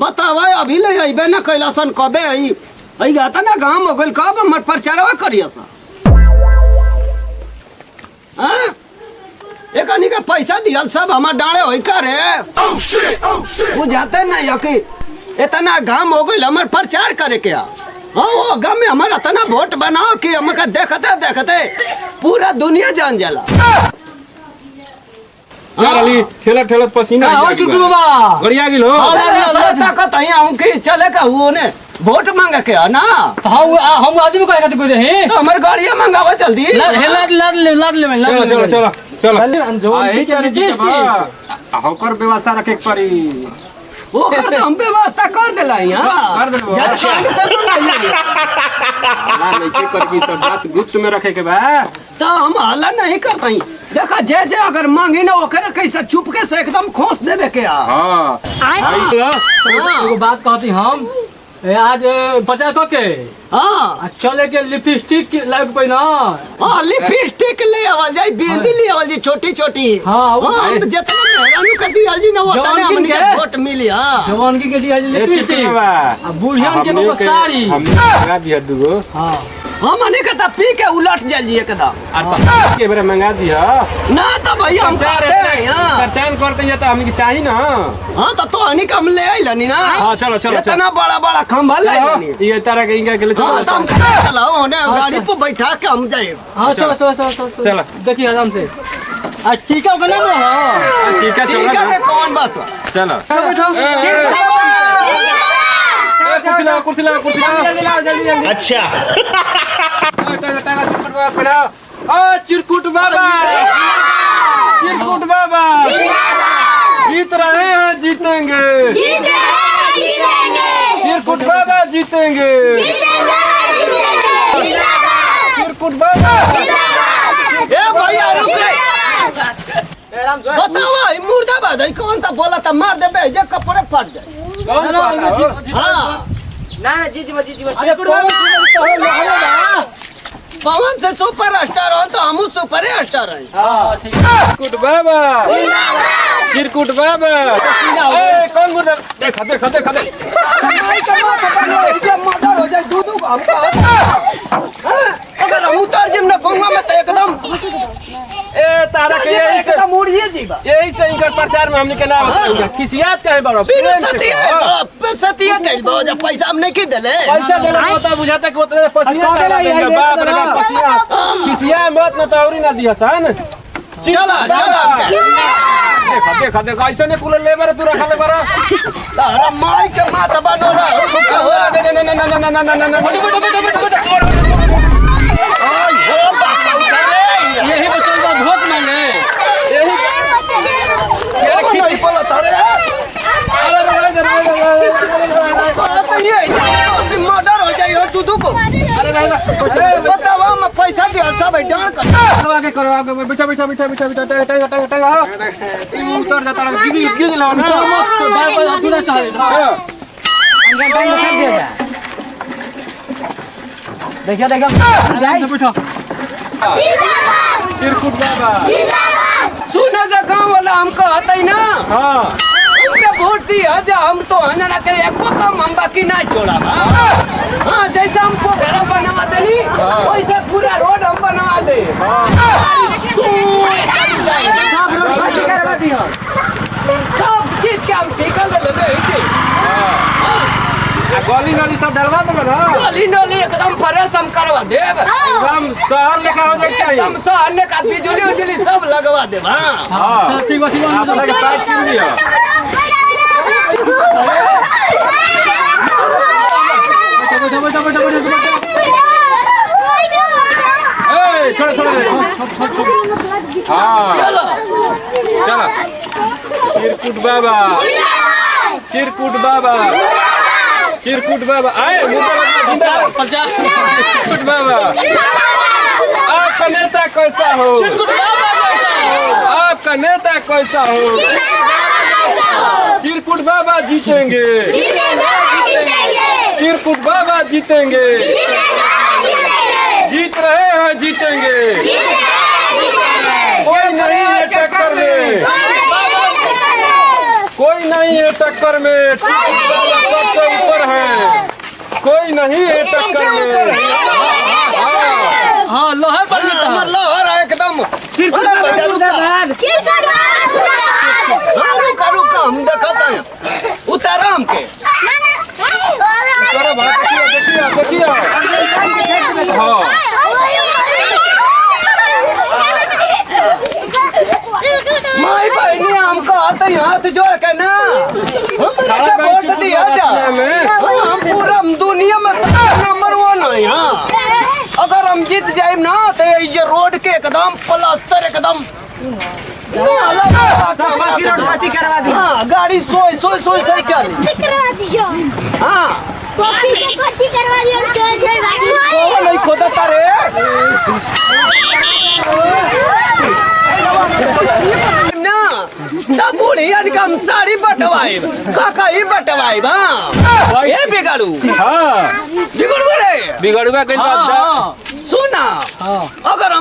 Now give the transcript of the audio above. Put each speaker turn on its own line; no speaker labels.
बतावा अभी ले अइबे ना कैलासन कबे आई आई गाता ना गांव हो गइल कब हमर प्रचारवा करियसा हां एकनी के पैसा दियल सब हमर डाले होई का रे बुझाते ना यकी इतना गांव हो गइल हमर प्रचार करे के हाँ वो गांव में हमारा इतना वोट बनाओ कि हमका देखते देखते पूरा दुनिया जान जाला
चली ठेला ठेला पसीना
आओ चुटू बाबा
गड़िया गिलो
ताकत आई आऊं कि चले का हुओ ने वोट मांगे के ना
हम आदमी को कहते कोई है
तो हमर गाड़िया मंगावा जल्दी
लाद ले
चलो चलो चलो
आई क्या
होकर व्यवस्था रखे पड़ी
वो कर दे हम व्यवस्था कर देला यहां
कर दे
झारखंड से मंगाइला
ना नहीं कर की सब बात गुप्त में रखे के बा
तो हम हल्ला नहीं करतई देखा जे जे अगर मांगी ना ओकरे कैसे चुपके से एकदम खोस देबे के
हां
एगो बात कहती हम आज 50 के
हां
चले के लिपस्टिक लाइक पे ना
हां लिपस्टिक ले आवल जाई बिंदी ले आवल जी छोटी छोटी
हां
जितना मेहरानू के दिया जी ना उतना हमनी के वोट मिली हां
जवान की दिया लिपस्टिक अब बुढ़ियन के को साड़ी
हम मंगा दिया दुगो
हां
हमने के त पी के उलट जाइए एकदम
और के बारे मंगा दिया
ना तो भैया हम कहते हैं हां
पहचान करते हैं तो हमनी के चाहिए ना
हां तो हनी कम ले आइलनी ना
हां चलो चलो
इतना बड़ा बड़ा खंभा ले आइलनी
ये तरह के इनका के लिए
हां तो हम चलाओ ने गाड़ी पे बैठा के हम जाए
हां चलो देखिए आराम से आ टीका का नाम हां
टीका
के कौन बात
चलो
बैठो
कुर्सी ला
अच्छा
चिरकुट बाबा जीत रहे हैं जीतेंगे चिरकुट बाबा जीतेंगे चिरकुट बाबा
ए भैया रुक बताओ मुर्दाबाद है कौन ता बोला था मार देबे जे कपड़े फट जाए हां
ना जीजी
पवन से सुपर स्टार हो तो हम सुपर स्टार हैं
चिरकुट बाबा चिरकुट बाबा ए कौन मुर्दा देखा
मर्डर हो जाए दूध अगर हम उतर जिम ना गंगा में तो एकदम
ए तारा के यही से
मुड़िए जीवा
यही से इनका प्रचार में हमने के नाम खिसियात काहे बड़ो
बिना सतिया कइल बा जब पैसा हम नहीं की देले
पैसा देना होता बुझाता कि उतने पसीना बाप रे बाप पसीना खिसिया मत न तौरी ना दिया सन
चला
देखा ऐसे ने कुल लेबर तू रखा ले बरा
तारा माई के माथा बनो
यही बचल बा वोट मांगे
यही नहीं बोला तारे मर्डर हो जाए दूधू को बताओ हम पैसा दिया सब डांड
करवा के बैठा उतर जाता गिर लो ना
बार अधूरा चाहे था देखिए बैठो
चिरकुट बाबा
सुना जा गाँव वाला हम कहते ही ना
हां
उनके वोट दिया जा हम तो हनरा के एको कम हम बाकी ना छोड़ा हां जैसा हमको घर बनवा देनी वैसे पूरा रोड हम बनवा दे सब रोड खाली करवा दियो सब चीज के हम ठेका ले लेबे
गली नली सब डलवा दो ना
गली नली एकदम फ्रेश हम करवा देब
एकदम शहर लेखा हो जाए चाहिए
एकदम शहर ने का बिजली उजली सब लगवा देब हां
ठीक है
आप लोग के पास चीन दिया
बैठो
ए छोड़ हां
चलो
चिरकुट बाबा आए चिरकुट बाबा आपका नेता कैसा हो आपका नेता कैसा हो चिरकुट बाबा जीतेंगे चिरकुट बाबा जीतेंगे जीत रहे हैं जीतेंगे कोई नहीं है टक्कर में कोई नहीं है टक्कर में कोई नहीं है टक्कर में।
हाँ लोहर पर गिरता है।
हमर लोहर है एकदम। अरे रुका हम दिखाते हैं। उतारा हमके।
चलो भाई देखिए हाँ
माई बहनी हमको हाथ जोड़ के ना हमरे के वोट दिया जा। हम पूरा दुनिया में सबसे नंबर 1 है यहाँ। अगर हम जीत जाए ना तो ये रोड के एकदम प्लास्टर एकदम हाँ गाड़ी सोई सही चली। हाँ वो नहीं खोदा तारे ना तब बुढ़िया हम साड़ी बटवाई काका ही बटवाई बा ये बिगाड़ू
हाँ
बिगड़ू रे
बिगड़वा गइल बात
सुना अगर हम